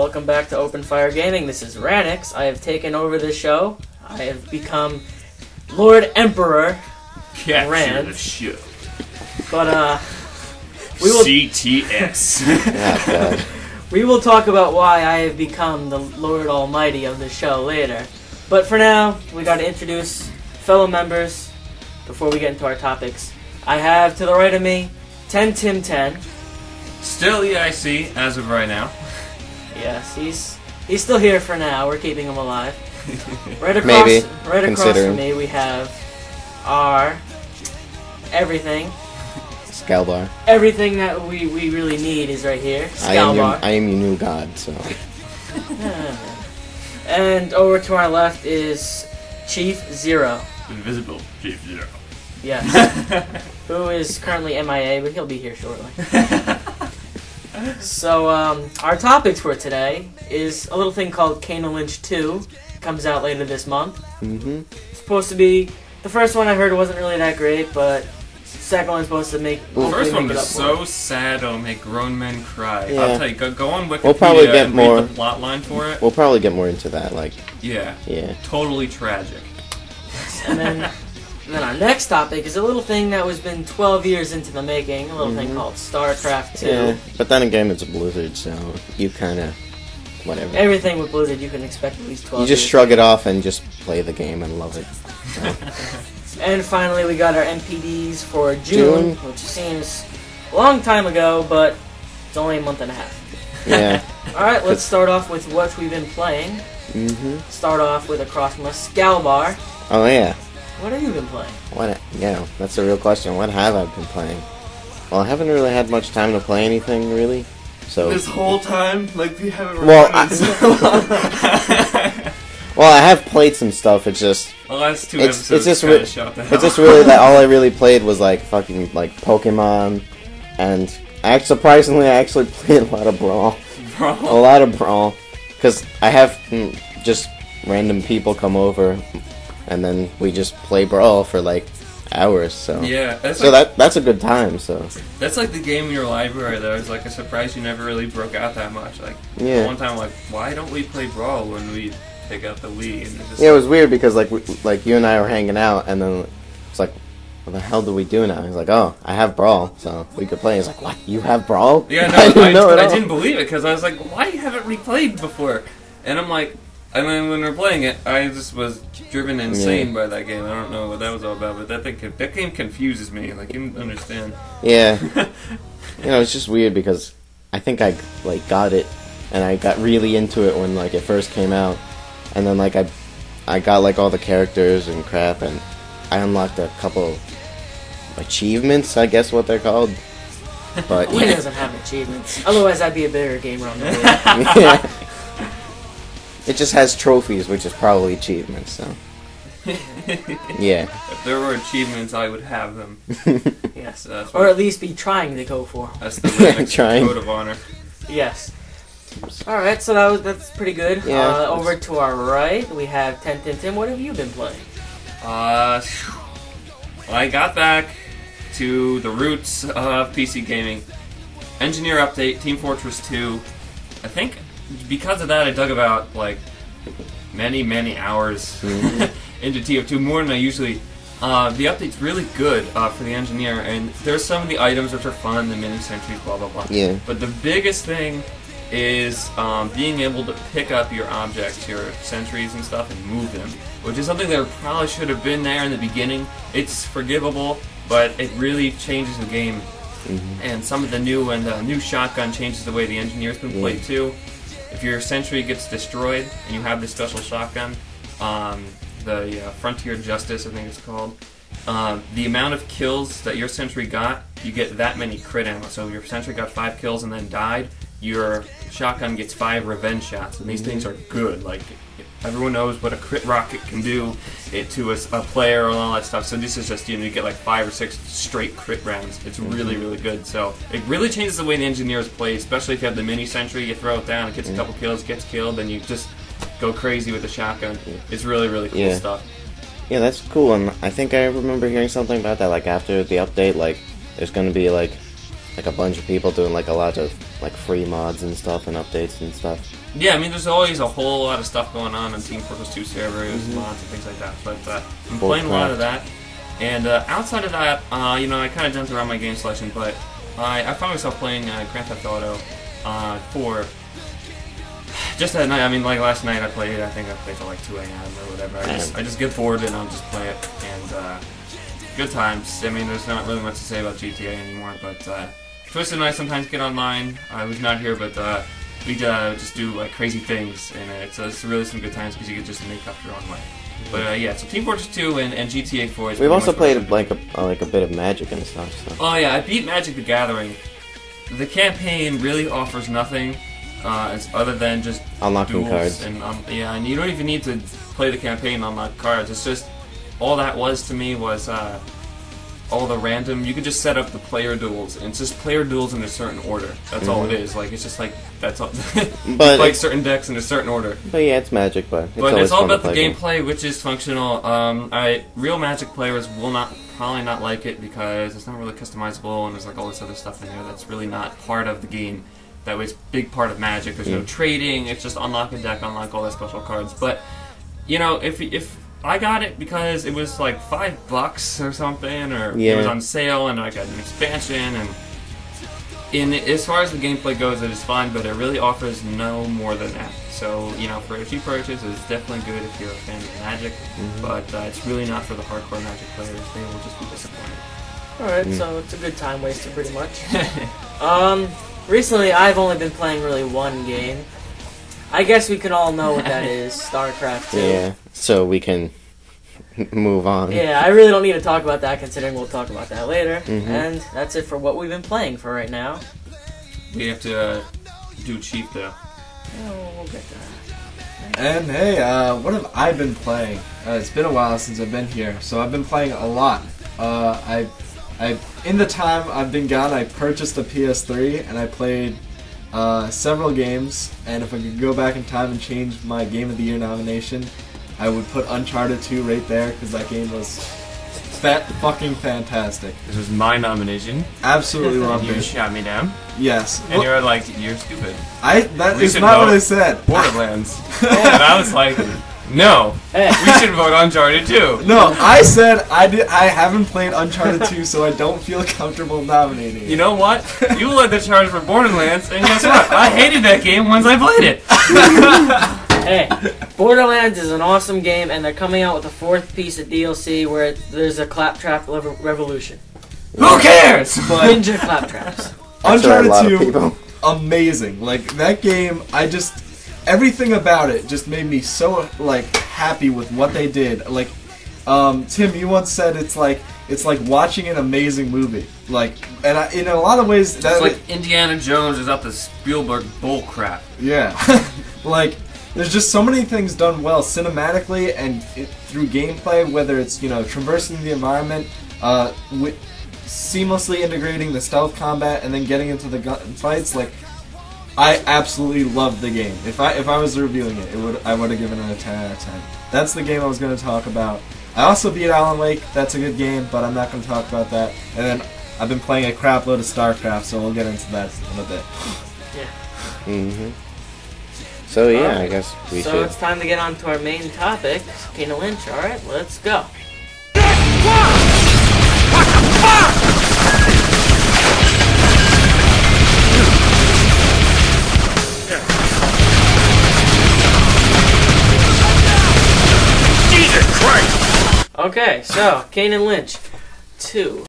welcome back to OpenFireGaming. This is Ranix. I have taken over the show. I have become Lord Emperor Rand. The show. But we will CTS. we will talk about why I have become the Lord Almighty of the show later. But for now, we got to introduce fellow members before we get into our topics. I have to the right of me 10Tim10. Still EIC as of right now. Yes, he's still here for now. We're keeping him alive. Right Maybe, across from me, we have our everything. Scalbar. Everything that we really need is right here. Scalbar. I am your new god, so. And over to our left is Chief Zero. Invisible Chief Zero. Yes. Who is currently MIA, but he'll be here shortly. So, our topics for today is a little thing called Kain and Lynch 2. It comes out later this month. Mm-hmm. It's supposed to be... The first one I heard wasn't really that great, but the second one's supposed to make... The first one make was it so sad it'll make grown men cry. Yeah. I'll tell you, go on Wikipedia We'll probably get and more. read the plot line for it. We'll probably get more into that, like. Yeah. Yeah. Totally tragic. And then our next topic is a little thing that was been 12 years into the making, a little thing called Starcraft 2. Yeah, but then again, it's a Blizzard, so you kind of, whatever. Everything with Blizzard you can expect at least 12 You just years. shrug it off and just play the game and love it. And finally, we got our NPDs for June, which seems a long time ago, but it's only a month and a half. Yeah. Alright, let's start off with what we've been playing. Start off with across from us, Scalbar. Oh, yeah. What have you been playing? Yeah, that's the real question. What have I been playing? Well, I haven't really had much time to play anything, really. So. This whole time, like, we haven't Well, recorded so long. Well, I have played some stuff. It's just. The last two It's episodes just kinda shot the hell. It's just really that all I really played was like fucking like Pokemon, and surprisingly I actually played a lot of Brawl. A lot of Brawl, because I have just random people come over, and then we just play Brawl for like hours. So yeah, that's a good time. So that's like the game in your library that I was like a surprise you never really broke out that much. Like one time, I'm like, why don't we play Brawl when we take out the Wii? And it was weird because like you and I were hanging out, and then it's like, what the hell do we do now? He's like, oh, I have Brawl, so we could play. He's like, what? You have Brawl? Yeah, no, I didn't believe it because I was like, why haven't we played before? And I'm like, and then when we're playing it, I just was driven insane by that game. I don't know what that was all about, but that game confuses me. Like, you don't understand. Yeah. It's just weird because I think I like got it, and I got really into it when like it first came out, and then like I got like all the characters and crap, and I unlocked a couple achievements, I guess what they're called. But Wii doesn't have achievements. Otherwise, I'd be a better gamer on the Wii. yeah. It just has trophies, which is probably achievements, so. Yeah. If there were achievements, I would have them. Yes. So or at least be trying to go for. That's the Linux Trying. code of honor. Yes. Alright, so that's pretty good. Yeah. Over to our right, we have 10Tim. What have you been playing? Well, I got back to the roots of PC gaming. Engineer update, Team Fortress 2. I think because of that I dug about like many hours into TF2, more than I usually. The update's really good for the engineer, and there's some of the items which are fun, the mini sentries, blah blah blah. Yeah. But the biggest thing is being able to pick up your objects, your sentries and stuff, and move them, which is something that probably should have been there in the beginning. It's forgivable, but it really changes the game. And some of the new shotgun changes the way the engineer's been played too. If your sentry gets destroyed and you have this special shotgun, the Frontier Justice, I think it's called, the amount of kills that your sentry got, you get that many crit ammo. So if your sentry got 5 kills and then died, your shotgun gets 5 revenge shots, and these things are good. Like, everyone knows what a crit rocket can do to a player and all that stuff. So this is just, you get like 5 or 6 straight crit rounds. It's really, really good. So it really changes the way the engineers play, especially if you have the mini sentry. You throw it down, it gets a couple kills, gets killed, then you just go crazy with the shotgun. It's really, really cool stuff. Yeah, that's cool, and I think I remember hearing something about that, like, after the update, like, there's gonna be, like, like a bunch of people doing like a lot of like free mods and stuff and updates and stuff. Yeah, I mean, there's always a whole lot of stuff going on Team Fortress 2 servers, mods, and things like that. But I'm playing a lot of that. And outside of that, you know, I kind of jumped around my game selection, but I found myself playing Grand Theft Auto 4 just that night. I mean, like last night I think I played till like 2 a.m. or whatever. I just get bored and I'll just play it. And good times. I mean, there's not really much to say about GTA anymore, but Twisted and I sometimes get online. Who's not here, but we just do like crazy things, and it's really some good times because you can just make up your own way. But yeah, so Team Fortress 2 and GTA 4 is. We've also played like a bit of Magic and stuff. So. Oh yeah, I beat Magic the Gathering. The campaign really offers nothing other than just unlocking duels cards. And yeah, and you don't even need to play the campaign and unlock cards. It's just all that was to me was all the random. You could just set up the player duels, and it's just player duels in a certain order. That's all it is. Like it's just like that's all. But like certain decks in a certain order. But yeah, it's Magic, but it's all about the gameplay, which is functional. Real Magic players will probably not like it because it's not really customizable, and there's like all this other stuff in there that's really not part of the game. That was a big part of Magic. There's no trading. It's just unlock a deck, unlock all the special cards. But you know, if I got it because it was like $5 or something, or it was on sale, and I got an expansion. And as far as the gameplay goes, it is fine, but it really offers no more than that. So you know, for a cheap purchase, it's definitely good if you're a fan of Magic, but it's really not for the hardcore Magic players. They will just be disappointed. All right, so it's a good time waster, pretty much. Recently, I've only been playing really one game. I guess we can all know what that is, Starcraft 2. Yeah, so we can move on. Yeah, I really don't need to talk about that, considering we'll talk about that later. And that's it for what we've been playing for right now. We have to do Chief, though. Oh, we'll get to that. And hey, what have I been playing? It's been a while since I've been here, so I've been playing a lot. In the time I've been gone, I purchased a PS3 and I played several games. And if I could go back in time and change my Game of the Year nomination, I would put Uncharted 2 right there because that game was fucking fantastic. This was my nomination. Absolutely loved You it. shot me down. Yes. And you're like, you're stupid. That is not what I said. Borderlands. And I was like, no. We should vote Uncharted 2. No, I said I haven't played Uncharted 2, so I don't feel comfortable nominating it. You know what? You led the charge for Borderlands, and guess what? I hated that game once I played it. Hey, Borderlands is an awesome game, and they're coming out with a 4th piece of DLC where there's a claptrap revolution. Who cares? Ninja claptraps. Uncharted 2, amazing. Like, that game, everything about it just made me so, like, happy with what they did. Like, Tim, you once said it's like watching an amazing movie. Like, and in a lot of ways, it's like Indiana Jones is up to Spielberg bullcrap. Yeah. Like, there's just so many things done well cinematically and through gameplay, whether it's, you know, traversing the environment, seamlessly integrating the stealth combat, and then getting into the gunfights. Like, I absolutely loved the game. If I was reviewing it, I would have given it a 10 out of 10. That's the game I was going to talk about. I also beat Alan Wake. That's a good game, but I'm not going to talk about that. And then I've been playing a crap load of Starcraft, so we'll get into that in a bit. Yeah. So yeah, I guess we should. So it's time to get on to our main topic, Kain and Lynch. All right, let's go. Jesus Christ! Okay, so Kain and Lynch 2.